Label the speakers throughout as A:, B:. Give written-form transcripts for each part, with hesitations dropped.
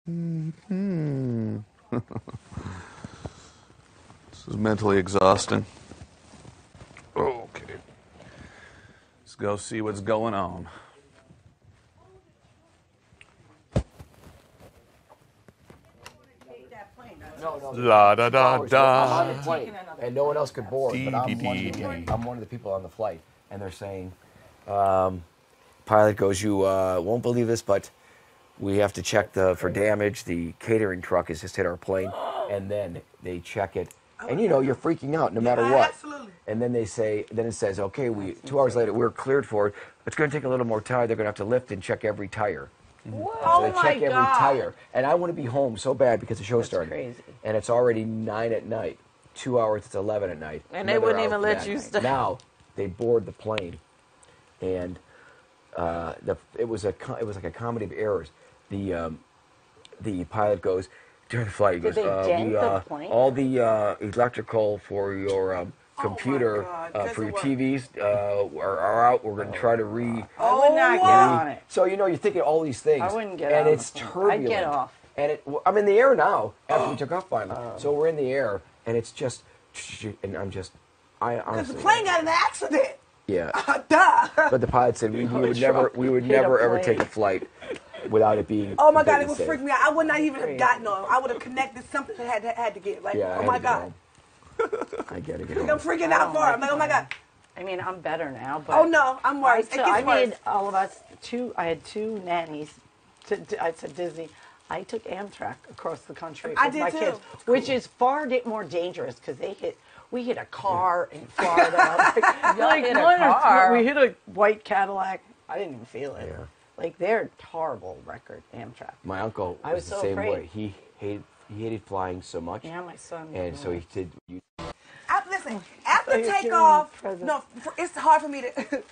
A: Hmm. This is mentally exhausting. Okay. Let's go see what's going on. La da da da.
B: I'm on the plane, and no one else could board, but I'm one of the people on the flight, and they're saying, pilot goes, you won't believe this, but we have to check for damage. The catering truck has just hit our plane, and then they check it, and you're freaking out no matter what.
C: Absolutely.
B: And then it says, okay, 2 hours later, we're cleared for it. It's going to take a little more time. They're going to have to lift and check every tire. So they check every tire. And I want to be home so bad because the show started.
D: Crazy.
B: And it's already 9 at night. 2 hours, it's 11 at night.
D: And they wouldn't even let you stay.
B: Now, they board the plane. And it was like a comedy of errors. The pilot goes, during the flight, he goes,
D: Did they dent the plane?
B: all the electrical for your computer, for your TVs are out. We're going to try to
D: I would not get on it.
B: So, you're thinking all these things.
D: I wouldn't get on
B: and
D: it.
B: it's turbulent.
D: I'd get off.
B: And I'm in the air now after we took off finally. So we're in the air, and it's just, and
C: Because
B: honestly.
C: the plane got in an accident.
B: Yeah.
C: Duh.
B: But the pilot said we would never ever take a flight without it being.
C: Oh my God, it would
B: safe.
C: freak me out. I would not even have gotten on. I would have connected something that had to get. Like,
B: Yeah,
C: oh my God.
B: I gotta get home.
C: I'm freaking out for it. I'm like, oh my God.
D: I mean, I'm better now, but
C: Oh no, I'm worse. It gets
D: I
C: worse.
D: made all of us I had 2 nannies. I said Disney. I took Amtrak across the country
C: I
D: with
C: did
D: my
C: too.
D: kids, which is far more dangerous because we hit a car in Florida. like
E: hit a
D: one or two-
E: car?
D: we hit a white Cadillac. I didn't even feel it.
B: Yeah.
D: Like they're horrible record Amtrak.
B: My uncle
D: I was
B: the
D: so
B: same
D: afraid.
B: way. He hated flying so much.
D: Yeah, my son.
B: And so he did.
C: Listen, after
D: you're giving
C: takeoff,
D: me presents.
C: no, it's hard for me to.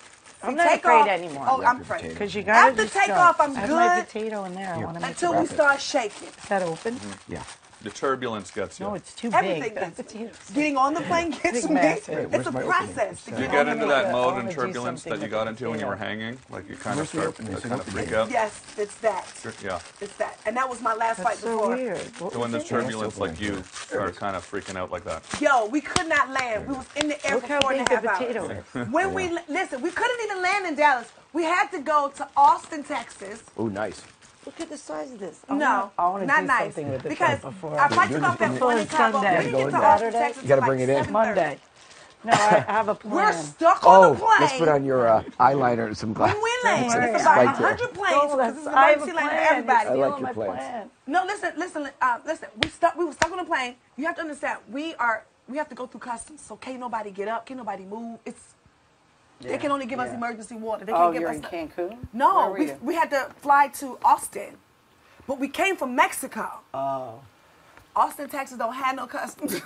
D: I'm not afraid anymore.
C: Oh, I'm afraid.
D: Because you got
C: After takeoff, I'm
D: I have my
C: good
D: potato in there. I want to make
C: until
D: it
C: we start shaking.
D: Is that open?
B: Yeah.
A: The turbulence gets you.
D: No, it's too
C: Everything
D: big.
C: gets
D: That
C: me.
D: potato's
C: Getting on the plane gets me.
D: massive.
C: It's a process. to
A: You
C: get
A: get
C: on the
A: into
C: plane.
A: that
D: I
A: mode
D: wanna
A: in
D: do
A: turbulence
D: something
A: that you
D: with
A: got
D: the
A: into when you were
D: potato.
A: hanging? Like you kind of start to kind of freak out?
C: Yes, it's that.
A: Yeah.
C: It's that. And that was my last
D: That's
C: fight
D: so
C: before.
D: weird. What
A: So when
D: was
A: there's
D: it?
A: turbulence, like you start kind of freaking out like that.
C: Yo, we could not land. We was in the air
D: Look
C: for
D: how
C: 4
D: big
C: and a
D: the
C: half
D: potato
C: hours.
D: is.
C: When we listen, we couldn't even land in Dallas. We had to go to Austin, Texas.
B: Oh, nice.
D: Look at the size of this.
C: No,
D: I want to
C: not
D: do
C: nice.
D: something with it
C: Because
D: before.
C: our flight took off at 1 in Chicago. We
D: Sunday.
C: didn't get to
B: Go
C: Austin,
D: Saturday.
C: Texas.
B: You gotta
C: till
B: bring
C: like
B: it in.
C: 7:30.
D: Monday. No, I have a plan.
C: We're stuck on the plane.
B: Let's put on your eyeliner and some glasses.
C: When we land,
D: Don't worry.
C: it's about
B: Right there.
C: 100 planes.
D: Oh,
C: Because it's an
D: I have a
C: emergency land for
D: plan.
C: everybody.
B: I like
D: Stealing
B: your
D: my
B: plans.
D: plan.
C: No, listen. We were stuck on the plane. You have to understand. We have to go through customs. So can't nobody get up. Can't nobody move. They can only give us emergency water. They can't
D: Oh,
C: give
D: you're
C: us
D: in Cancun?
C: No,
D: Where were you?
C: we had to fly to Austin, but we came from Mexico.
D: Oh.
C: Austin, Texas don't have no customs.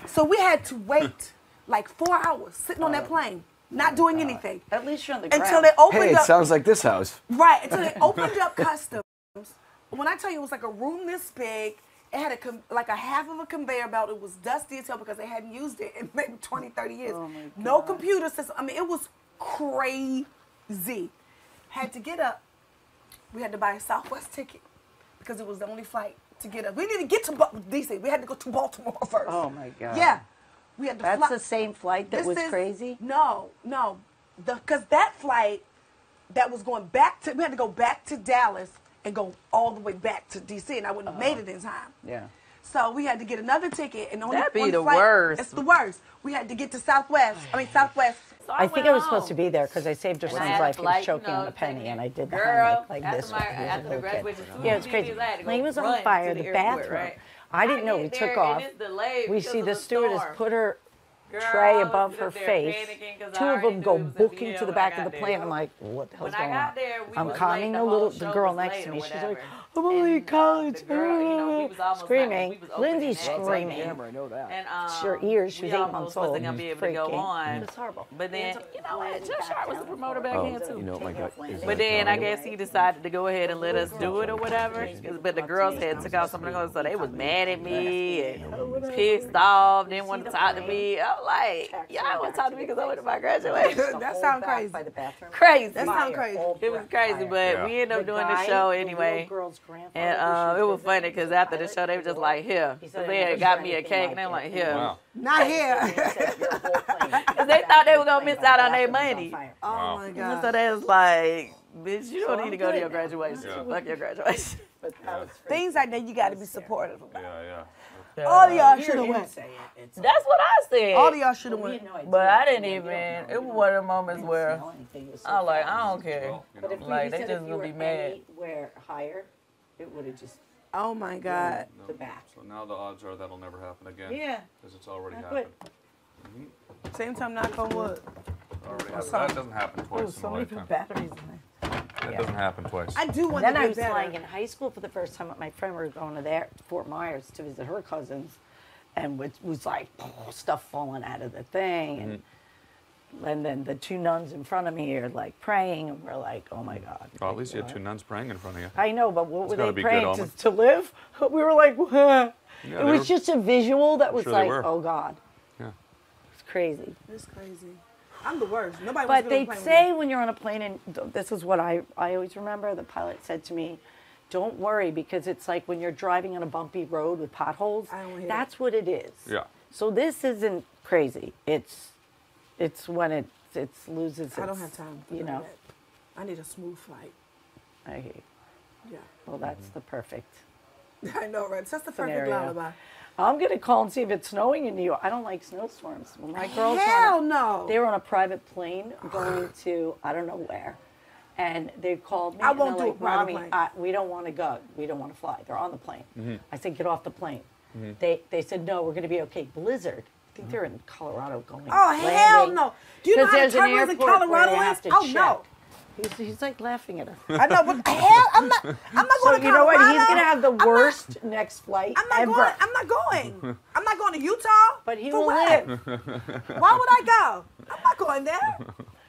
C: So we had to wait like 4 hours sitting on that plane, not doing anything.
D: At least you're on the ground.
C: Until they opened
B: Hey, it
C: up.
B: sounds like this house.
C: Right, until they opened up customs. When I tell you it was like a room this big, it had like a half of a conveyor belt. It was dusty as hell because they hadn't used it in maybe 20, 30 years.
D: Oh my
C: No
D: God.
C: computer system. I mean, it was crazy. Had to get up. We had to buy a Southwest ticket because it was the only flight to get up. We didn't even get to D.C. We had to go to Baltimore first.
D: Oh, my God.
C: Yeah. We had to
D: That's
C: fly.
D: the same flight that
C: This
D: was
C: is-
D: crazy?
C: No. Because that flight that was going back to, we had to go back to Dallas and go all the way back to D.C. and I wouldn't have made it in time.
D: Yeah.
C: So we had to get another ticket and only
E: That'd be
C: one
E: the
C: flight.
E: worst.
C: It's the worst. We had to get to Southwest.
E: So
D: I think
E: went
D: I was
E: home.
D: supposed to be there because I saved her
E: When I
D: son's
E: had a
D: life. He was
E: flight,
D: choking
E: you know,
D: on a penny,
E: taking
D: and I did the
E: girl,
D: Heimlich like
E: after
D: this.
E: my-
D: when he was a
E: after the
D: little kid.
E: graduation from
D: Yeah, it was
E: UCB,
D: crazy.
E: I had to go
D: He was on
E: run
D: fire.
E: to
D: The
E: the airport,
D: bathroom.
E: right?
D: I didn't know.
E: I
D: We
E: get
D: took
E: there,
D: off.
E: and it's delayed
D: We
E: because
D: see
E: of
D: the
E: the
D: stewardess
E: storm.
D: put her
E: Girl,
D: tray
E: I
D: above
E: was
D: her
E: up there
D: face.
E: panicking 'cause I
D: 2 of
E: already
D: them
E: knew
D: go
E: it was gonna be
D: booking to
E: hell
D: the
E: when I
D: back of the
E: got
D: plane.
E: there.
D: I'm like, what the hell's
E: When I
D: going
E: got
D: on?
E: there, we
D: I'm
E: was
D: calming
E: late.
D: the
E: The
D: little
E: whole show
D: girl
E: was
D: next
E: late
D: to
E: or
D: me. She's like,
E: whatever.
D: I'm only in college.
E: The girl, you know, we was almost
D: Screaming.
E: Like, we was opening
D: Lindsay's
E: that.
D: screaming.
B: Camera, I know that.
E: And
D: Her ears, she
E: we
D: was 8
E: almost
D: months
E: wasn't
D: old.
E: gonna be able to go
D: Freaking.
E: on.
D: It's horrible.
E: But then, you know what? Josh Hart was the promoter back
B: Oh,
E: then too.
B: you know, my God.
E: But then I guess he decided to go ahead and let us do it or whatever. But the girls had took out some of the clothes, so they was mad at me and pissed off, didn't want to talk to me. I'm like, y'all don't want to talk to me because I went to my graduation.
C: That sounds crazy.
E: Crazy.
C: That sounds crazy.
E: It was crazy, but we ended up doing the show anyway. And it was funny because after the show, they were just like, here. So they had got me a cake, and they were like, here.
A: Wow.
C: Not here.
E: Because they thought they were going to miss out on their money.
C: Oh my
E: So
C: God.
E: they was like, bitch, you don't need to go to your graduation. Fuck your graduation.
C: Things like that you got to be supportive of.
A: Yeah.
C: All of y'all should have went.
E: That's what I said.
C: All of y'all should have went.
E: But I didn't even. It was one of the moments where I was like, I don't care.
D: But if
E: Like,
D: we
E: they
D: said
E: just
D: if you
E: gonna
D: were
E: be mad.
D: anywhere higher, it would have just
C: Oh my God.
D: the back.
A: So now the odds are that'll never happen again.
D: Yeah.
A: Because it's already
D: But
A: happened.
C: Same time, knock on wood.
A: Already happened. That doesn't happen twice in a lifetime.
E: batteries in there.
A: That doesn't happen twice.
C: I do want
D: Then
C: to
D: I
C: get
D: was
C: better.
D: flying in high school for the first time with my friend. We were going to there, Fort Myers, to visit her cousins, and it was like stuff falling out of the thing, and then the two nuns in front of me are like praying, and we're like, oh my God.
A: Well, at least you had two nuns praying in front of you.
D: I know, but what were
A: gotta
D: they
A: be good
D: praying
A: omen.
D: to live? We were like,
A: Yeah,
D: it
A: they
D: was
A: were-
D: just a visual that was
A: sure they
D: like,
A: were.
D: oh God,
A: Yeah.
D: it's crazy.
C: It's crazy. I'm the worst. Nobody
D: But
C: wants to
D: they
C: play with
D: say
C: me.
D: when you're on a plane, and this is what I always remember, the pilot said to me, don't worry, because it's like when you're driving on a bumpy road with potholes,
C: I don't hear
D: that's what it is.
A: Yeah.
D: So this isn't crazy. It's when it loses its,
C: I don't have time. For
D: you know.
C: that. I need a smooth flight.
D: I hear you.
C: Yeah.
D: Well, that's the perfect.
C: I know, right? That's the perfect
D: Scenario.
C: lullaby.
D: I'm going to call and see if it's snowing in New York. I don't like snowstorms. When my girls
C: Hell no.
D: they were on a private plane going to I don't know where, and they called me.
C: I
D: and
C: won't
D: they're
C: do
D: like,
C: a private
D: Mommy,
C: plane.
D: we don't want to go. We don't want to fly. They're on the plane. I said, get off the plane. They said, no, we're going to be okay. Blizzard. I think they're in Colorado going.
C: Oh, hell
D: landing.
C: no. Do you know
D: 'Cause
C: how the
D: there's an
C: turbulence in
D: airport where
C: Colorado
D: they
C: is?
D: have to
C: Oh,
D: check.
C: no.
D: He's like laughing at us.
C: I know, but hell, I'm not
D: So
C: going to
D: you know what? He's
C: Colorado.
D: gonna have the
C: I'm not-
D: worst next flight
C: I'm not
D: ever.
C: going. I'm not going. I'm not going to Utah.
D: But he
C: For
D: will
C: what?
D: live.
C: Why would I go? I'm not going there.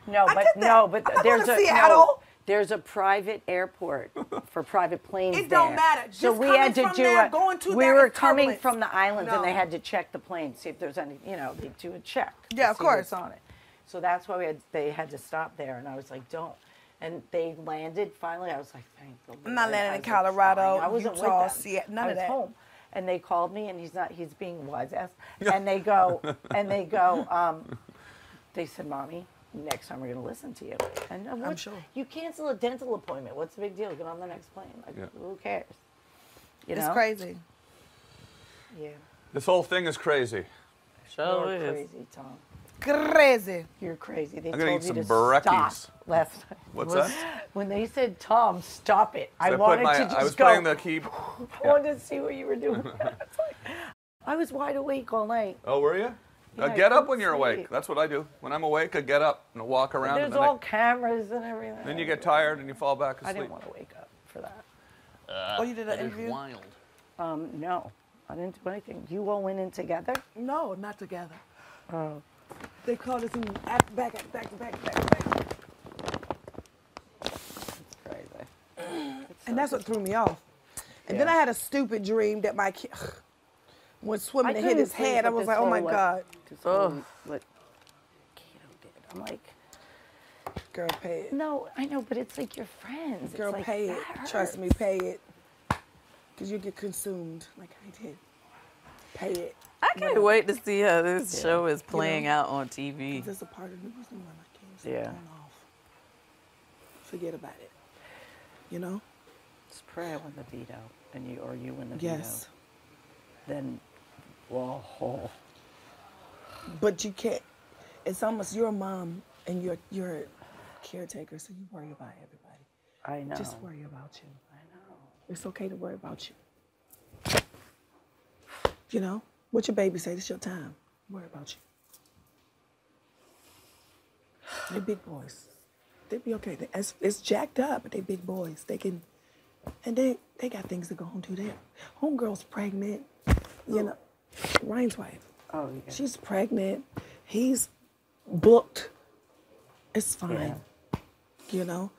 D: No,
C: I
D: but
C: get that.
D: no, but
C: I'm not
D: there's
C: going to
D: a
C: Seattle.
D: there's a private airport for private planes.
C: It don't matter.
D: So
C: Just
D: we
C: coming
D: had to
C: from
D: do
C: there,
D: it.
C: going to
D: We
C: there
D: were
C: is
D: coming
C: turbulence.
D: from the islands, and
C: No.
D: they had to check the plane, see if there's any. They do a check.
C: Yeah,
D: to
C: of
D: see what's
C: course.
D: on it. So that's why they had to stop there, and I was like, don't. And they landed finally. I was like, thank the Lord.
C: I'm not landing
D: I
C: in
D: was like,
C: Colorado,
D: fine. I wasn't
C: Utah,
D: with them.
C: Seattle, none
D: I
C: of
D: was
C: that.
D: home. And they called me, and he's being wise ass. And they go, they said, Mommy, next time we're going to listen to you. And
C: I'm sure.
D: You cancel a dental appointment. What's the big deal? Get on the next plane. Like,
A: Yeah.
D: who cares? You
C: It's
D: know?
C: crazy.
D: Yeah.
A: This whole thing is crazy.
E: Sure
D: You're
E: is.
D: crazy, Tom.
C: Crazy.
D: You're crazy. They
A: I'm gonna
D: told
A: eat
D: you to
A: some Barekis.
D: stop last night.
A: What's that?
D: When they said, Tom, stop it. I
A: I put
D: wanted
A: my.
D: to just
A: I was
D: go.
A: playing the key.
D: I wanted to see what you were doing. I was wide awake all night.
A: Oh, were you?
D: Yeah, I
A: Get up
D: couldn't
A: when you're awake.
D: sleep.
A: That's what I do. When I'm awake, I get up and walk around.
D: There's
A: And then,
D: all cameras and everything.
A: then you get tired and you fall back
D: I
A: asleep.
D: didn't want to wake up for that.
C: Oh, you did an interview?
A: wild.
D: No, I didn't do anything. You all went in together?
C: No, not together.
D: Oh.
C: They called us in back to back.
D: It's crazy.
C: And that's what threw me off. And then I had a stupid dream that my kid went swimming and hit his head. I was like, oh my God.
D: What Kato did. I'm like,
C: Girl, pay it.
D: no, I know, but it's like your friends.
C: Girl,
D: it's like,
C: pay it.
D: that
C: Trust me,
D: hurts.
C: pay it. Because you get consumed like I did. Pay it.
E: I can't wait to see how this show is playing out on TV.
C: This is a part of the reason why my kids
D: Yeah.
C: turn off. Forget about it. You know?
D: Just pray I win the veto, and you win the
C: Yes.
D: veto. Then, whoa.
C: But you can't. It's almost you're a mom and you're a caretaker, so you worry about everybody.
D: I know.
C: Just worry about you.
D: I know.
C: It's okay to worry about you. You know? What your baby say? It's your time. Worry about you. They big boys. They be okay. It's jacked up, but they big boys. They can And they got things to go home to. Their homegirl's pregnant, you know. Ryan's wife.
D: Oh, yeah.
C: She's pregnant. He's booked. It's fine. You know.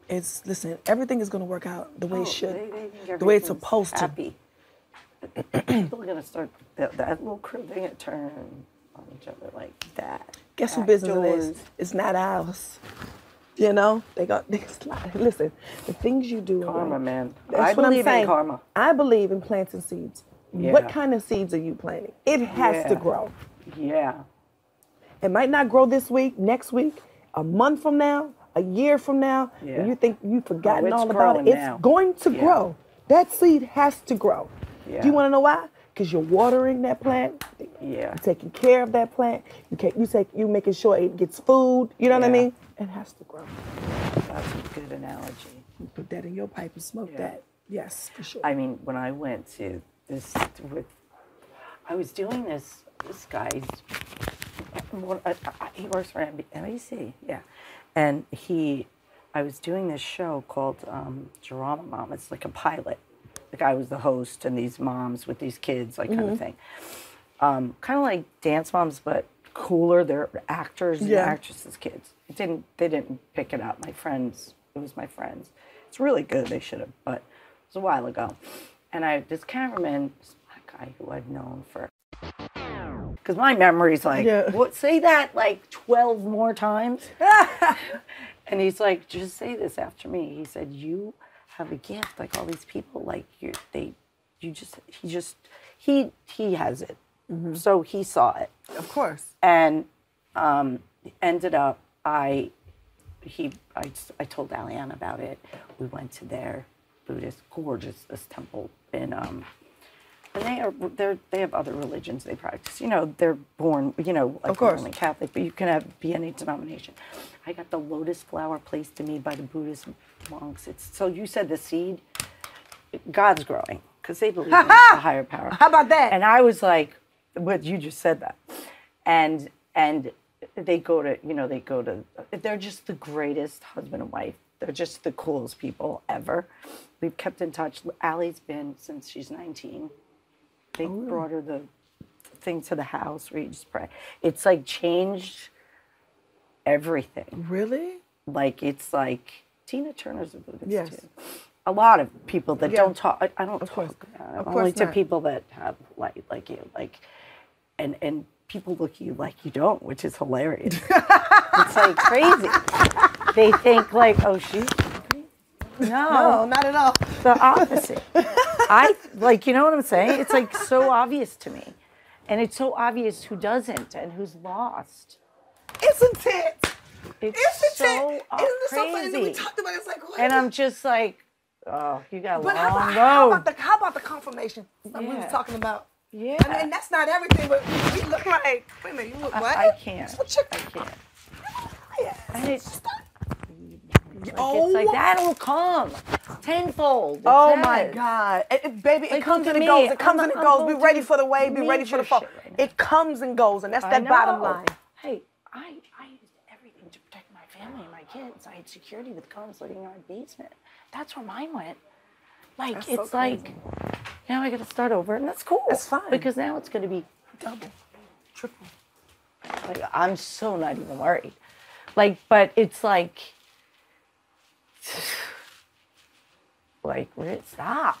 C: Listen, everything is going to work out the way it should. The way it's supposed
D: happy. to. People are going to start, that little crew, they're going to turn on each other like that.
C: Guess who business it is? It's not ours. You know, listen, the things you do.
D: Karma, man.
C: I
D: believe in karma.
C: I believe in planting seeds.
D: Yeah.
C: What kind of seeds are you planting? It has to grow.
D: Yeah.
C: It might not grow this week, next week, a month from now, a year from now, and you think you've forgotten all about it. It's going to grow. That seed has to grow.
D: Yeah.
C: Do you want to know why? Because you're watering that plant.
D: Yeah.
C: You're taking care of that plant. You making sure it gets food. You know what I mean? It has to grow.
D: That's a good analogy.
C: You put that in your pipe and smoke that. Yes, for sure.
D: I mean, when I went to this, I was doing this guy's, he works for NBC, and I was doing this show called Drama Mom. It's like a pilot. The guy was the host, and these moms with these kids, like kind of thing. Kind of like Dance Moms, but cooler. They're actors and actresses' kids. They didn't pick it up. It was my friends. It's really good. They should have, but it was a while ago. And this cameraman, this black guy who I've known for, because my memory's like, what? Say that like 12 more times. And he's like, just say this after me. He said, you have a gift, like all these people, like he has it. So he saw it.
C: Of course.
D: And ended up, I told Aliana about it. We went to their Buddhist, gorgeous, this temple in, and they have other religions they practice. You know, they're born, you know, like Roman Catholic, but you can be any denomination. I got the lotus flower placed to me by the Buddhist monks. So you said the seed, God's growing, because they believe in a higher power.
C: How about that?
D: And I was like, what, you just said that. And they go to, they're just the greatest husband and wife. They're just the coolest people ever. We've kept in touch. Allie's been since she's 19. They brought her the thing to the house where you just pray. It's like changed everything.
C: Really?
D: Like, it's like, Tina Turner's a Buddhist too. A lot of people that don't talk, I don't talk only to people that have like you, like, and people look at you like you don't, which is hilarious. It's like crazy. They think like, oh, she's crazy. No,
C: not at all.
D: The opposite. I like, you know what I'm saying? It's like so obvious to me. And it's so obvious who doesn't and who's lost.
C: Isn't it?
D: It's so crazy.
C: We talked about it, it's like,
D: and I'm just like, oh, you got a long
C: how
D: road.
C: how about the confirmation we was talking about?
D: Yeah.
C: I mean, that's not everything, but you look like, wait a minute, you look what?
D: I can't. I can't.
C: Yeah.
D: And it's like, that'll come tenfold.
C: Oh my God. Baby, it comes and it goes. It comes and it goes. Be ready for the wave. Be ready for the fall. It comes and goes, and that's that bottom line.
D: Hey, I used everything to protect my family and my kids. I had security with guns living in our basement. That's where mine went. Like, that's it's so like, now I got to start over, and that's cool.
C: That's fine.
D: Because now it's going to be double, triple. Like, I'm so not even worried. Like, but it's like, stop.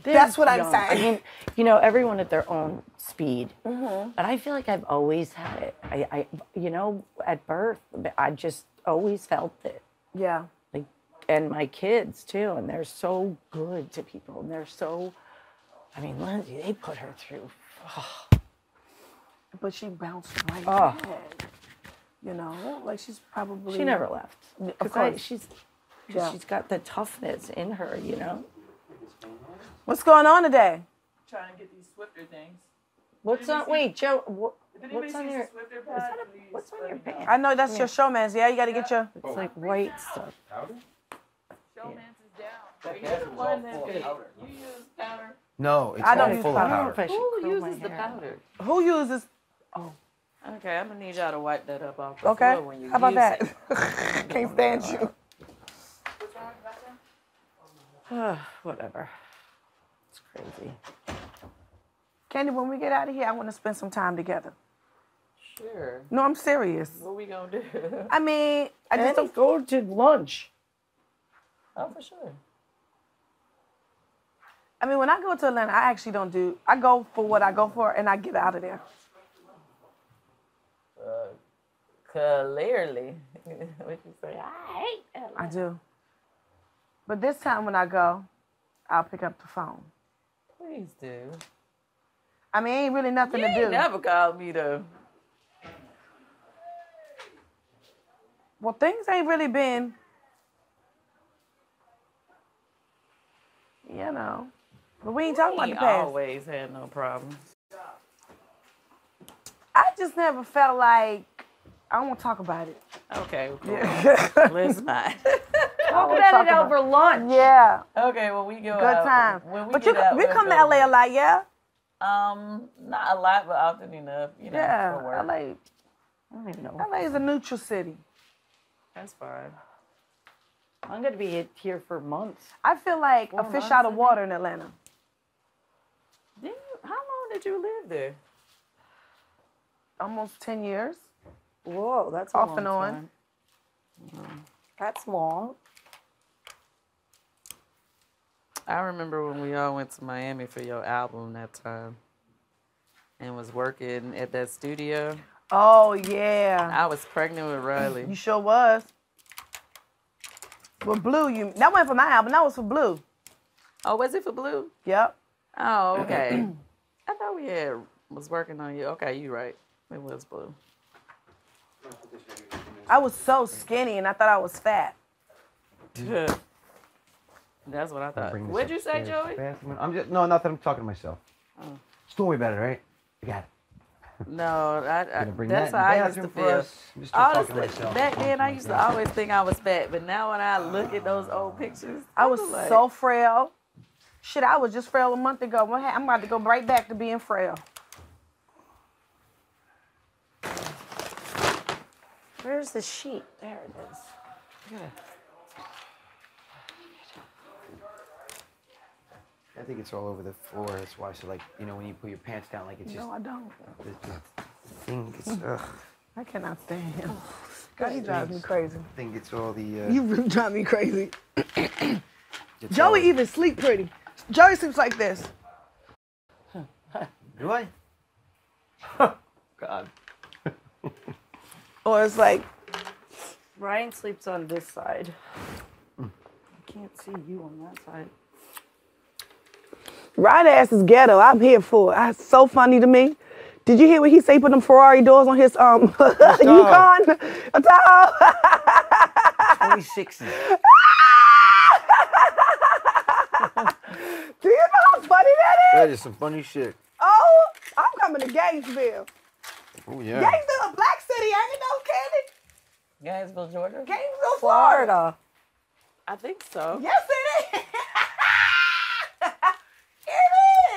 C: That's what I'm saying.
D: I mean, you know, everyone at their own speed. But I feel like I've always had it. I you know, at birth, I just always felt it.
C: Yeah.
D: Like, and my kids too, and they're so good to people, and they're so, I mean, Lindsay, they put her through. Oh.
C: But she bounced right back. You know, like she's probably.
D: She never left.
C: Of course.
D: She's got the toughness in her, you know.
C: What's going on today?
F: Trying to get these Swifter things.
D: What's on? Wait, Joe.
F: What's on your?
D: What's on your pants?
C: I know that's your showman's. Yeah, you got to get your.
D: It's like white stuff.
F: Showman's is down. You're the one that you use powder.
B: No, it's
C: I don't
B: all
C: use
B: full
C: powder.
B: of powder.
E: Who uses the powder?
C: Who uses?
E: Okay, I'm gonna need y'all to wipe that up off the
C: Okay.
E: floor when you
C: How about
E: use
C: that?
E: it.
C: Can't stand you.
D: Whatever. It's crazy.
C: Candy, when we get out of here, I want to spend some time together.
E: Sure.
C: No, I'm serious.
E: What we gonna do?
C: I mean, I just don't.
D: go to lunch.
E: Oh, for sure.
C: I mean, when I go to Atlanta, I actually don't do. I go for what I go for, and I get out of there.
E: Clearly. What you say? I hate Atlanta.
C: I do. But this time when I go, I'll pick up the phone.
E: Please do.
C: I mean, ain't really nothing
E: You
C: to
E: ain't
C: do.
E: never called me though.
C: Well, things ain't really been, you know. But we ain't talking about the
E: Ain't
C: past.
E: always had no problems.
C: I just never felt like I don't want to talk about it.
E: Okay, cool.
C: Yeah.
E: Let's not.
D: Talk
C: wanna
D: about
C: talk
D: it
C: about-
D: over lunch.
C: Yeah,
E: Okay, well we go
C: good
E: out.
C: time.
E: When we
C: But
E: get out,
C: we
E: we'll
C: come to
E: go
C: LA a lot, yeah?
E: Not a lot, but often enough. You know,
C: Yeah,
E: for work.
C: LA.
D: I don't even know.
C: LA is a neutral city.
E: That's fine.
D: I'm going to be here for months.
C: I feel like a
E: 4
C: fish
E: months,
C: out of
E: I
C: water in Atlanta.
E: How long did you live there?
C: Almost 10 years.
D: Whoa, that's a
C: Off
D: long
C: and on.
D: time. That's long.
E: I remember when we all went to Miami for your album that time, and was working at that studio.
C: Oh, yeah.
E: I was pregnant with Riley.
C: You sure was. With Blue, that wasn't for my album. That was for Blue.
E: Oh, was it for Blue?
C: Yep.
E: Oh, okay. I thought we was working on you. Okay, you right. It was Blue.
C: I was so skinny and I thought I was fat.
E: That's what I thought.
B: Bring this
E: What'd you say,
B: upstairs
E: Joey?
B: fast. I'm just nothing. I'm talking to myself. Just don't worry about it, right? I got it.
E: No,
B: Gonna bring
E: that's
B: that
E: how
B: in the
E: I used to
B: bathroom for
E: feel.
B: us. I'm just talking to
E: Honestly,
B: myself.
E: back then I used to always think I was fat, but now when I look at those old pictures,
C: I was
E: like,
C: so frail. Shit, I was just frail a month ago. I'm about to go right back to being frail.
D: Where's the sheet? There it is.
B: I think it's all over the floor. That's why. So like, you know, when you put your pants down, like it's just
C: No, I don't.
B: the thing gets. Ugh.
C: I cannot stand him. God, he drives me crazy.
B: Thing gets all the.
C: You really drive me crazy.
B: gets
C: Joey
B: all-
C: even sleep pretty. Joey sleeps like this.
B: Do I? God.
C: Or it's like,
D: Ryan sleeps on this side. I can't see you on that side.
C: Ryan ass is ghetto. I'm here for it. It's so funny to me. Did you hear what he say? Put them Ferrari doors on his Yukon? A Tahoe.
B: 2060.
C: Do you know how funny that
B: That
C: is?
B: is some funny shit.
C: Oh, I'm coming to Gainesville.
B: Oh yeah.
C: Gainesville, a black city, ain't it no Candy?
E: Gainesville, Georgia.
C: Gainesville, Florida.
D: Florida.
E: I think so.
C: Yes, it is. It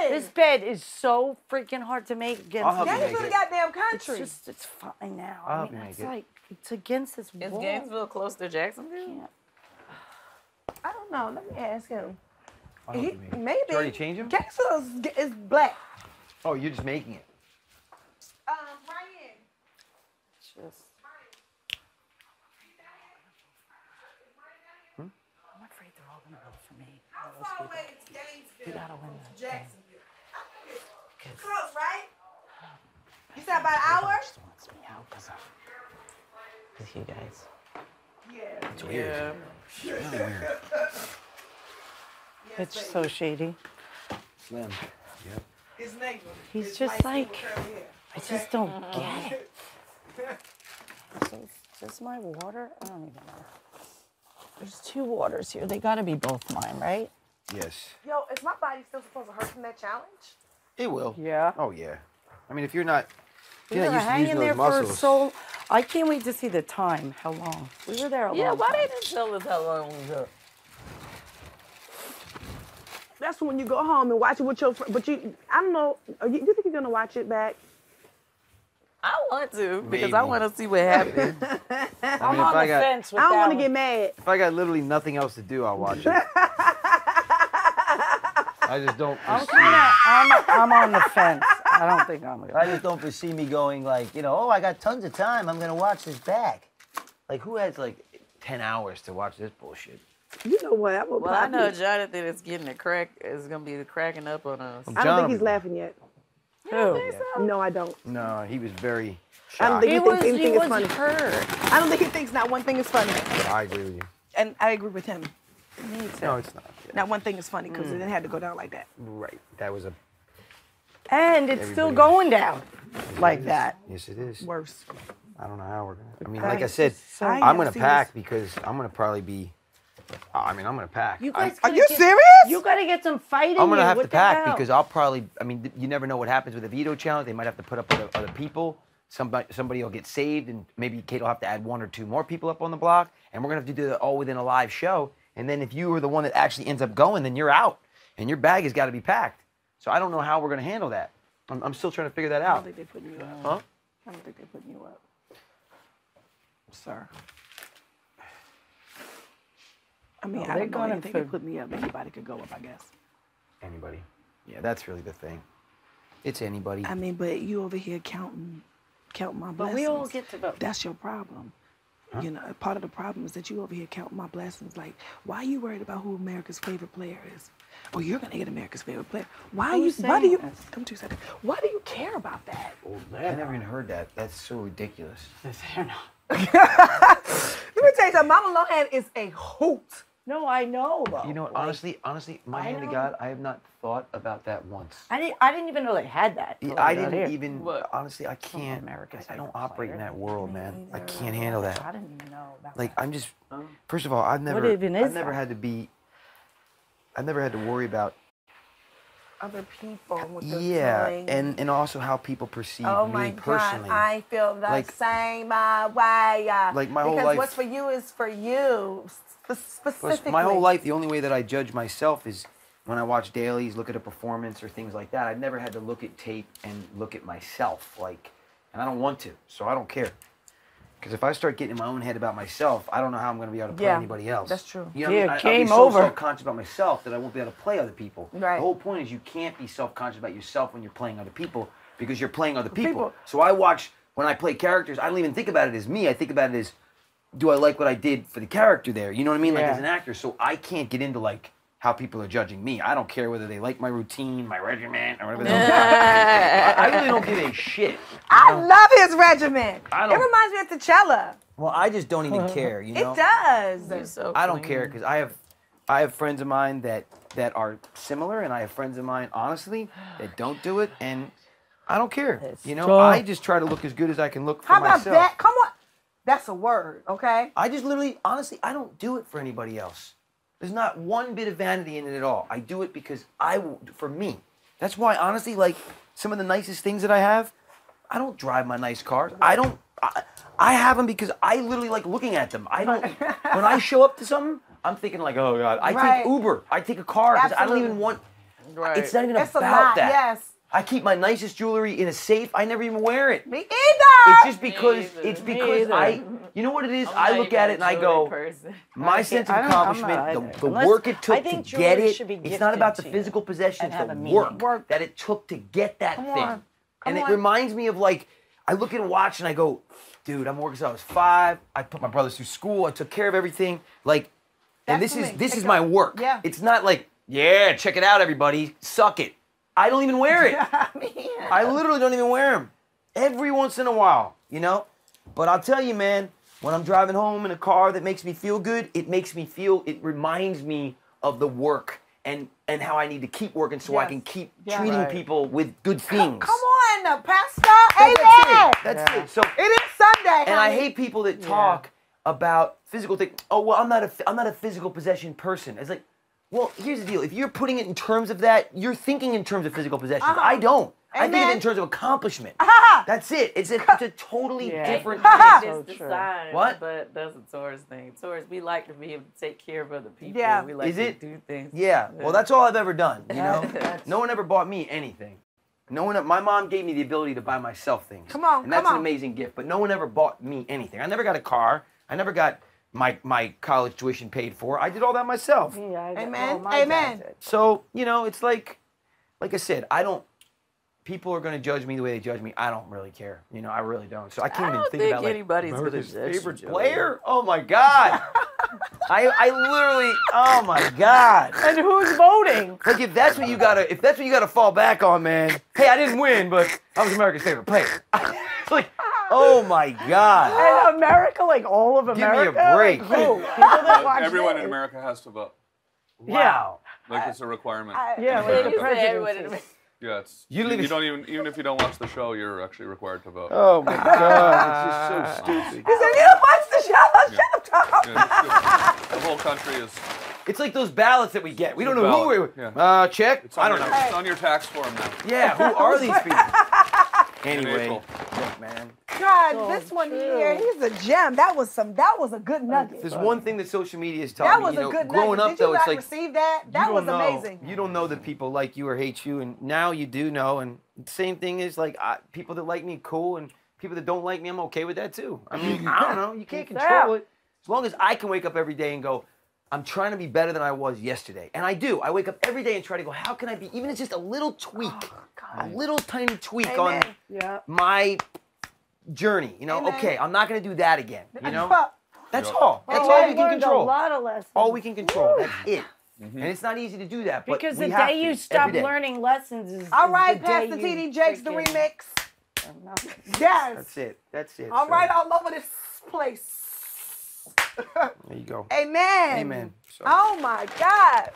C: is.
D: This bed is so freaking hard to make
B: I'll
D: against
B: help you
D: this.
B: make
C: Gainesville,
B: it.
C: the goddamn
D: It's
C: country.
D: just, it's fine now.
B: I'll
D: I
B: help
D: mean,
B: you make
D: it's
B: it.
D: like, it's against this
E: Is
D: wall.
E: Gainesville close to Jacksonville?
D: Can't.
C: I don't know. Let me ask him.
B: I'll help you make it.
C: Maybe.
B: Did you already change him?
C: Gainesville is black.
B: Oh, you're just making it.
C: Ryan.
D: It's just. I'm afraid they're all gonna vote for me. We gotta win that thing.
C: Jacksonville. Close, right? You said about an hour?
D: Just wants me out because of you guys.
C: Yeah.
B: It's weird.
E: Yeah.
B: It's really weird.
D: It's so shady.
B: Slim. Yep.
C: It's neighbor.
D: He's
C: It's
D: just
C: light
D: like,
C: skin with curly hair.
D: I just don't get it. So is this my water? I don't even know. There's 2 waters here. They gotta be both mine, right?
B: Yes.
C: Yo, is my body still supposed to hurt from that challenge?
B: It will.
D: Yeah.
B: Oh yeah. I mean, if you're not,
D: We
B: you're
D: were
B: not used to
D: hanging
B: using
D: there
B: those
D: for
B: muscles.
D: so. I can't wait to see the time. How long? We were there a
E: Yeah,
D: long
E: why
D: time.
E: they didn't tell us how long we was up?
C: That's when you go home and watch it with your friend. But I don't know. You think you're gonna watch it back?
E: I want to because I
B: Maybe.
E: want to see what happened.
D: I'm
B: if
D: on
B: I
D: the
B: got-
D: fence with
C: I don't
D: that
C: want to
D: one.
C: get mad.
B: If I got literally nothing else to do, I'll watch it.
G: I just don't.
D: I'm on the fence. I don't think I'm
G: I just don't foresee me going like, oh, I got tons of time. I'm gonna watch this back. Like, who has like 10 hours to watch this bullshit?
C: You know what? I'm
E: Well, I know Jonathan is getting is gonna be cracking up on us.
C: I don't think he's laughing yet.
D: Who?
C: No, I don't.
G: No, he was very
C: I don't
G: shocked.
C: think he thinks anything is
D: was
C: funny.
D: hurt.
C: I don't think he thinks not one thing is funny.
G: I agree with you.
C: And I agree with him.
G: No, it's not. Yeah.
C: Not one thing is funny because it didn't have to go down like that.
G: Right. That was a.
D: And it's still
G: Everybody-
D: going down like that.
G: Yes, it is.
C: Worse.
G: I don't know how we're gonna. I mean, like I said,
C: I
G: I'm
C: am
G: gonna
C: serious.
G: pack because I'm gonna probably be. I'm gonna pack.
D: You guys
C: Are
D: gotta
C: you
D: get-
C: serious?
D: You gotta get some fighting.
G: I'm gonna
D: here.
G: have
D: What
G: to
D: the
G: pack
D: hell?
G: because I'll probably. I mean, you never know what happens with a veto challenge. They might have to put up other people. Somebody will get saved, and maybe Kate will have to add 1 or 2 more people up on the block, and we're gonna have to do it all within a live show. And then if you are the one that actually ends up going, then you're out, and your bag has got to be packed. So I don't know how we're gonna handle that. I'm still trying to figure that
C: I don't
G: out.
C: think they're putting you up.
G: Huh?
C: I don't think they're putting you up. Sir. I mean,
D: No,
C: I
D: they're
C: don't know
D: gonna
C: anything to put me up. Anybody could go up, I guess.
G: Anybody? Yeah, that's really the thing. It's anybody.
C: I mean, but you over here counting my
D: But
C: blessings.
D: we all get to vote.
C: That's your problem. You know, part of the problem is that you over here counting my blessings. Like, why are you worried about who America's favorite player is? Or you're gonna get America's favorite player. Why
D: Who's
C: do you?
D: saying this?
C: Come 2 seconds. Why do you care about that?
G: I never even heard that. That's so ridiculous.
C: Let me tell you something. Mama Lohan is a hoot.
D: No, I know. Though.
G: You know what? Honestly, my hand to
D: know.
G: God, I have not thought about that once.
D: I didn't even know they had that. till
G: I
D: got
G: didn't
D: here.
G: even.
E: What?
G: Honestly, I can't.
D: America's
G: I don't
D: favorite
G: operate in
D: player.
G: that world, man. I can't handle that.
D: I didn't even know about
G: Like
D: that.
G: I'm just. First of all, I've never.
D: even is
G: I've never
D: that?
G: had to be. I've never had to worry about.
C: Other people. What they're
G: Yeah,
C: doing.
G: and also how people perceive
C: Oh
G: me
C: my
G: personally.
C: God, I feel the
G: Like-
C: same way.
G: Like my whole
C: because
G: life-
C: what's for you is for you,
G: Plus,
C: specifically.
G: my whole life, the only way that I judge myself is when I watch dailies, look at a performance or things like that. I've never had to look at tape and look at myself, like, and I don't want to, so I don't care. Because if I start getting in my own head about myself, I don't know how I'm going to be able to play
C: Yeah,
G: anybody else.
C: that's true.
G: You know
D: Yeah,
G: what I mean?
D: game
G: I'll be so
D: over.
G: self-conscious about myself that I won't be able to play other people.
C: Right.
G: The whole point is you can't be self-conscious about yourself when you're playing other people because you're playing other people.
C: People.
G: So when I play characters, I don't even think about it as me. I think about it as, do I like what I did for the character there? You know what I mean? Like
D: Yeah.
G: as an actor. So I can't get into like how people are judging me. I don't care whether they like my routine, my regimen, or whatever. I really don't give a shit.
C: I love his regimen.
G: I
C: It
G: don't-
C: reminds me of T'Challa.
G: Well, I just don't even care, you know?
C: It does.
E: You're so
G: I don't
E: clean.
G: care because I have friends of mine that are similar, and I have friends of mine, honestly, that don't do it, and I don't care. You know,
D: tough.
G: I just try to look as good as I can look for
C: How about
G: myself.
C: that? Come on. That's a word, okay?
G: I just literally, honestly, I don't do it for anybody else. There's not one bit of vanity in it at all. I do it because for me. That's why, honestly, like some of the nicest things that I have, I don't drive my nice cars. I have them because I literally like looking at them. I don't. When I show up to something, I'm thinking like, oh God. I
C: Right.
G: take Uber. I take a car because I don't even
C: Absolutely.
G: want.
E: Right.
G: It's not even
C: It's a
G: about
C: lot,
G: that.
C: yes.
G: I keep my nicest jewelry in a safe. I never even wear it.
C: Me either.
G: It's just because
E: either.
G: it's
E: Me
G: because
E: either.
G: you know what it is?
E: I'm
G: I
E: not
G: look
E: even
G: at
E: a
G: it and I
E: jewelry
G: go,
E: person.
G: my sense of
D: I'm not
G: accomplishment,
D: either.
G: the
D: Unless-
G: work it
D: I
G: took
D: think
G: to get
D: jewelry
G: it.
D: should be
G: It's not about the
D: gifted to you
G: physical possession,
D: and
G: it's
D: have
G: the
D: a meaning.
G: work that it took to get that thing.
C: on.
G: And
C: Come
G: it
C: on.
G: reminds me of like, I look at a watch and I go, dude, I'm working since I was 5. I put my brothers through school. I took care of everything. Like, and
C: That's
G: this
C: for me.
G: is
C: Take
G: my
C: off.
G: work.
C: Yeah.
G: It's not like, yeah, check it out, everybody. Suck it. I don't even wear it. I literally don't even wear them. Every once in a while, you know? But I'll tell you, man, when I'm driving home in a car that makes me feel good, it reminds me of the work and how I need to keep working so I
C: Yes.
G: can keep
C: Yeah.
G: treating
E: Right.
G: people with good things.
C: Come on, Pastor.
G: That's
C: Amen.
G: it. That's it. So,
C: It is Sunday.
G: and I
C: honey.
G: hate people that talk about physical things. Oh, well, I'm not a physical possession person. It's like, well, here's the deal. If you're putting it in terms of that, you're thinking in terms of physical possessions. I don't. I think of it
C: Amen.
G: in terms of accomplishment.
C: Ah.
G: That's it. It's a totally
D: Yeah.
G: different
C: Ha.
G: thing.
E: It's
D: So
E: the
D: true.
E: sign,
G: What?
E: but that's a Taurus thing. Taurus, we like to be able to take care of other people.
C: Yeah.
E: We like
G: Is
E: to
G: it?
E: do things.
G: Yeah. Well, that's all I've ever done. You know,
E: That's-
G: no one ever bought me anything. My mom gave me the ability to buy myself things.
C: Come on,
G: and that's
C: come
G: an
C: on.
G: amazing gift. But no one ever bought me anything. I never got a car. I never got, my college tuition paid for. I did all that myself.
D: Yeah,
C: Amen.
D: my dad
C: Amen.
D: did.
G: So, it's like I said, people are going to judge me the way they judge me. I don't really care. I really don't. So I can't even think about
E: anybody's gonna
G: America's
E: judge
G: favorite
E: you.
G: player. Oh my God. I literally, oh my God.
D: And who's voting?
G: Like if that's what you gotta fall back on, man. Hey, I didn't win, but I was America's favorite player. It's like, oh my God.
D: And America, like all of
G: Give me a
D: America?
G: break.
D: Like who? People that watch
A: Everyone
D: this?
A: in America has to vote.
G: Wow.
A: Like it's a requirement.
D: Yeah, like the
E: Everyone in
D: presidency.
A: Yeah, it's
G: You
A: you,
G: live-
A: you don't even if you don't watch the show, you're actually required to vote.
G: Oh my God. It's just so stupid.
C: He said, "You don't watch the show. Shut up, Tom."
A: Yeah, the whole country is.
G: It's like those ballots that we get. We don't know
A: Ballot,
G: who
A: yeah.
G: we're. Check.
A: It's on
G: I don't
A: your,
G: know.
A: It's on your tax form now.
G: Yeah, who are these people? Anyway,
A: April.
G: look, man.
C: God,
D: So
C: this one
D: true.
C: here, he's a gem. That was a good nugget.
G: There's one thing that social media has taught
C: That
G: me.
C: was a good
G: growing
C: nugget.
G: up
C: Did you
G: though, it's
C: not
G: like
C: receive that? That
G: you
C: was
G: don't know.
C: amazing.
G: You don't know that people like you or hate you, and now you do know. And the same thing is like people that like me, cool, and people that don't like me, I'm okay with that too. I mean, I don't know. You can't control it. As long as I can wake up every day and go, I'm trying to be better than I was yesterday, and I do. I wake up every day and try to go, how can I be? Even if it's just a little tweak, a little tiny tweak
C: Amen.
D: Yeah.
G: my journey.
C: Amen.
G: Okay, I'm not gonna do that again.
C: Fuck.
G: That's
A: Yeah.
G: all. That's
D: Oh,
G: all
D: I
G: we can
D: learned
G: control.
D: a lot of lessons.
G: All we can control. That's it. And it's not easy to do that. But
D: Because
G: we
D: the
G: have
D: day
G: to,
D: you
G: every
D: stop
G: day.
D: learning lessons is
C: All
D: is
C: right,
D: the day
C: Pastor
D: you
C: TD Jakes, the
D: freaking-
C: remix.
D: No.
C: Yes.
G: That's it. That's it.
C: All
G: So,
C: right, all over this place.
G: There you go.
C: Amen.
G: Amen. So,
C: Oh my God.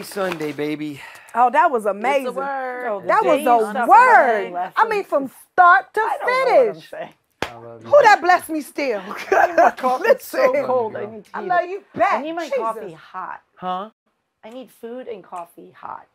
G: Sunday, baby.
C: Oh, that was amazing.
E: It's a word.
D: Oh, the
C: That
D: day
C: was
D: you
C: a
D: stop
C: word.
D: learning lessons.
C: I mean, from start to
D: I don't know what I'm
C: finish.
D: saying.
G: I love you.
C: Who that blessed me still?
D: It's so
C: Listen.
D: cold. I need to
C: I
D: heat
C: love
D: it.
C: you back.
D: I need my
C: Jesus.
D: coffee hot.
G: Huh?
D: I need food and coffee hot.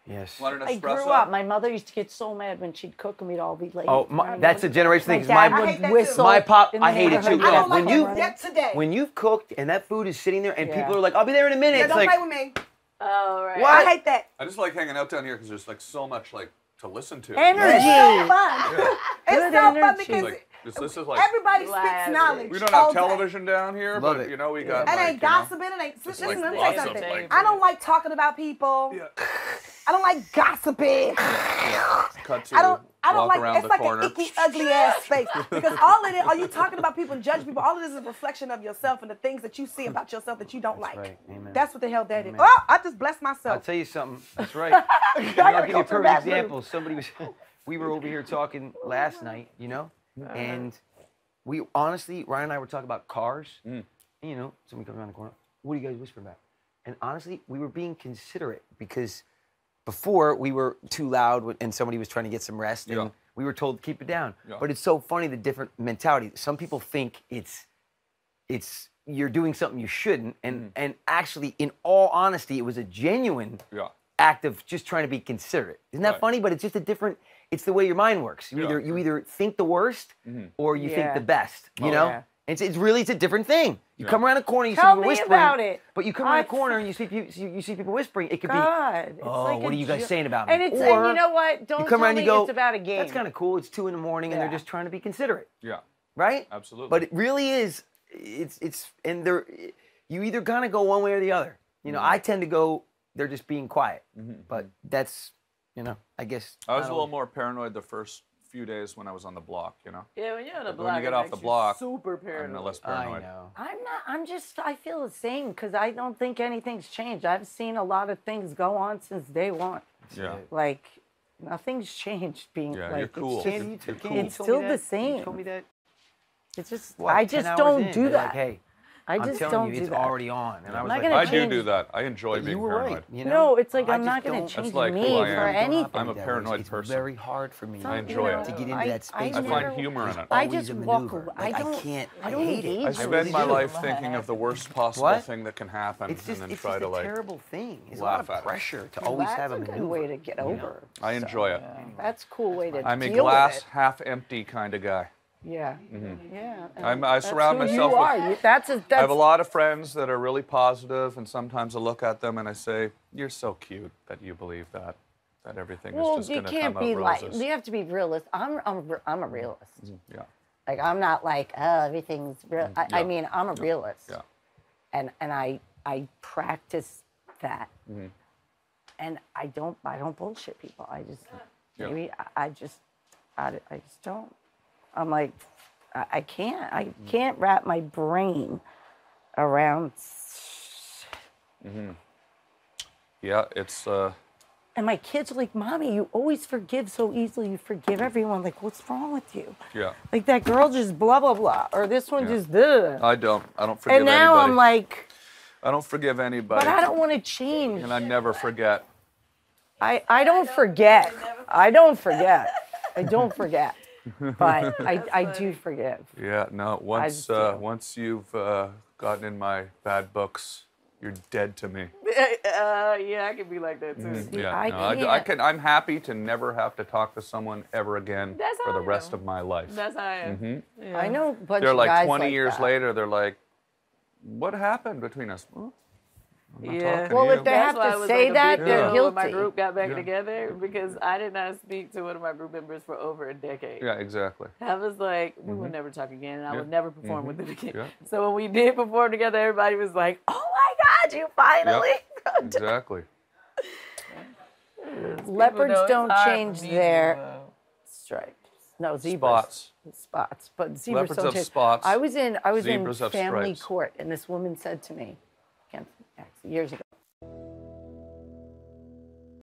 G: Yes.
A: Want an
D: I grew
A: espresso?
D: up. My mother used to get so mad when she'd cook and we'd all be late.
G: Oh, that's a generation
D: My
G: thing. 'cause
D: dad
C: I
D: would
C: hate that too.
D: whistle.
G: my pop,
D: in the
G: I hate it too.
D: neighborhood.
C: I don't
G: When
C: like
G: you-
C: you yet today.
G: When you've cooked and that food is sitting there and
D: Yeah.
G: people are like, I'll be there in a minute.
C: Yeah,
G: It's
C: don't
G: like,
C: play with me.
E: Oh, right.
G: What?
C: I hate that.
A: I just like hanging out down here because there's like so much like to listen to.
D: Energy.
C: It's so fun. It's
D: Good
C: so fun
D: energy.
C: because
A: Like this is like
C: everybody spits
E: Lavish.
C: knowledge.
A: we don't
C: all
A: have
C: day.
A: television down here,
G: Love
A: but
G: it.
A: you know we got.
C: It
A: like,
C: ain't
A: you know,
C: gossiping. It ain't. Listen,
A: like
C: let me
A: lots
C: tell you
A: of,
C: something.
A: like-
C: I don't like talking about people.
A: Yeah.
C: I don't like gossiping.
A: Cut to
C: I don't
A: walk
C: like.
A: around
C: It's
A: the
C: like
A: corner.
C: an icky, ugly ass space. Because all of it, are you talking about people and judge people? All of this is a reflection of yourself and the things that you see about yourself that you don't like.
G: right. Amen.
C: That's what the hell that is.
G: Amen.
C: Oh, I just blessed
G: I'll
C: myself.
G: tell you something. That's right.
C: I
G: I'll
C: gotta
G: give you
C: go
G: a
C: to the
G: perfect
C: bathroom.
G: example. Somebody was, we were over here talking last night, and we honestly, Ryan and I were talking about cars. And, somebody comes around the corner. What are you guys whispering about? And honestly, we were being considerate because before we were too loud and somebody was trying to get some rest, and
A: Yeah.
G: we were told to keep it down.
A: Yeah.
G: But it's so funny the different mentality. Some people think it's you're doing something you shouldn't, and actually, in all honesty, it was a genuine
A: Yeah.
G: act of just trying to be considerate. Isn't that
A: Right.
G: funny? But it's just a different. It's the way your mind works.
A: Yeah.
G: You either think the worst or you think
D: Yeah.
G: the best. You
A: Oh,
G: know,
D: yeah.
G: it's really a different thing. You
A: Yeah.
G: come around a corner, you see
D: Tell
G: people
D: me
G: whispering.
D: about it.
G: But you come around a
D: I-
G: corner and you see people whispering. It could
D: God, it's
G: be, oh,
D: like
G: what
D: a
G: are you guys
D: jo-
G: saying about me?
D: And it's
G: Or
D: and you know what? Don't
G: you come
D: tell
G: around
D: me
G: and you go,
D: it's about a game.
G: That's kind of cool. It's 2 a.m. and they're
D: Yeah.
G: just trying to be considerate,
A: Yeah.
G: right?
A: Absolutely.
G: But it really is. It's and they're you either kind of go one way or the other. I tend to go. They're just being quiet. But that's I guess
A: I was
G: not
A: a little
G: always-
A: more paranoid the first few days when I was on the block.
E: Yeah, when you're on the
A: But
E: block,
A: when you get
E: it
A: off
E: makes
A: the
E: you
A: block,
E: super
A: I'm
E: paranoid.
A: less
G: I
A: paranoid.
G: know.
D: I feel the same because I don't think anything's changed. I've seen a lot of things go on since day one.
A: Yeah.
D: Like, nothing's changed being
A: Yeah,
D: like,
A: you're cool.
D: it's,
G: Candy,
D: just,
G: you
A: You're
G: Candy
A: cool.
D: It's
G: told me
D: still the
G: that.
D: same.
G: You told me that.
D: it's just,
G: What,
D: I
G: 10
D: just
G: hours
D: don't
G: in,
D: do
G: they're
D: that.
G: Like, hey,
D: I
G: I'm
D: just
G: telling
D: don't
G: you,
D: do
G: it's
D: that.
G: already on. And I
D: I'm
G: was
D: not
G: like,
D: gonna
A: I
D: change-
A: do that. I enjoy being
G: you were
A: paranoid.
G: right.
D: No, it's like
G: I
D: I'm
G: just
D: not going
G: don't-
D: to change
A: That's like
D: me
A: who I
D: for
A: am.
D: anything.
A: I'm a
G: that way.
A: paranoid
G: It's
A: person.
G: very hard for me
A: I enjoy it.
G: to get into
D: I-
G: that space.
A: I find
D: never-
A: humor in it.
D: I
G: Always
D: just
G: a
D: walk
G: maneuver.
D: away.
G: Like,
D: I don't.
G: can't.
D: I
G: I
D: don't
G: hate it.
D: engage
G: I
A: I
D: with
A: spend
G: really
A: my
G: do.
A: life thinking of the worst possible
G: What?
A: thing that can happen,
G: It's just,
A: and then
G: it's
A: try
G: just
A: to
G: a
A: like.
G: terrible thing. It's a
A: laugh
G: lot
A: at
G: of
A: it.
G: pressure to always
D: That's
G: have a
D: a good
G: maneuver.
D: way to get over.
A: I enjoy it.
D: That's a cool way to
A: I'm a
D: deal
A: glass
D: with it.
A: half empty kind of guy.
D: Yeah. Yeah.
A: I surround
D: who
A: myself
D: you
A: with.
D: are. That's
A: I have a lot of friends that are really positive, and sometimes I look at them and I say, "You're so cute that you believe that everything
D: Well,
A: is just
D: you
A: going to
D: can't
A: come
D: be
A: out
D: like.
A: roses."
D: You have to be realist. I'm a realist.
A: Yeah.
D: Like I'm not like, oh, everything's real. I
A: Yeah.
D: mean, I'm a realist.
A: Yeah.
D: And I practice that.
A: Mm-hmm.
D: And I don't bullshit people. I just
A: Yeah.
D: maybe I just don't. I'm like I can't wrap my brain around.
A: Yeah, it's
D: And my kids are like, Mommy, you always forgive so easily. You forgive everyone. Like, what's wrong with you?
A: yeah.
D: Like that girl just blah blah blah, or this one
A: Yeah.
D: just duh.
A: I don't forgive
D: And now
A: anybody.
D: I'm like,
A: I don't forgive anybody.
D: but I don't want to change.
A: And I never forget.
D: I don't forget. I don't forget. I don't forget. But I do forgive.
A: Yeah, no. Once
D: just do.
A: once you've gotten in my bad books, you're dead to me.
E: Yeah, I can be like that too.
A: Yeah,
D: I
A: no, I
D: can't.
A: can. I'm happy to never have to talk to someone ever again
E: That's
A: for
E: how
A: the
E: I
A: rest
E: am.
A: of my life.
E: That's how I am. Yeah.
D: I know a bunch
A: They're
D: of
A: like
D: guys
A: 20
D: like
A: years
D: that.
A: later. They're like, "What happened between us?" Well, I'm not
E: Yeah.
A: talking
D: Well,
A: to
D: if
A: you.
D: they have
E: That's why it
D: to
E: was
D: say
E: like a
D: that,
E: big
D: they're
E: deal when my
D: guilty.
E: group got back
A: Yeah.
E: together because I did not speak to one of my group members for over a decade.
A: Yeah, exactly.
E: I was like, we would never talk again, and I would never perform with them again.
A: Yeah.
E: So when we did perform together, everybody was like, "Oh my God, you finally!"
A: Exactly.
D: Leopards
E: know it's
D: don't
E: hard for
D: change
E: me to,
D: their stripes. No, zebras.
A: Spots.
D: But zebras
A: Leopards
D: don't
A: have
D: change.
A: spots.
D: I was in
A: Zebras have
D: family
A: stripes.
D: court, and this woman said to me, years ago.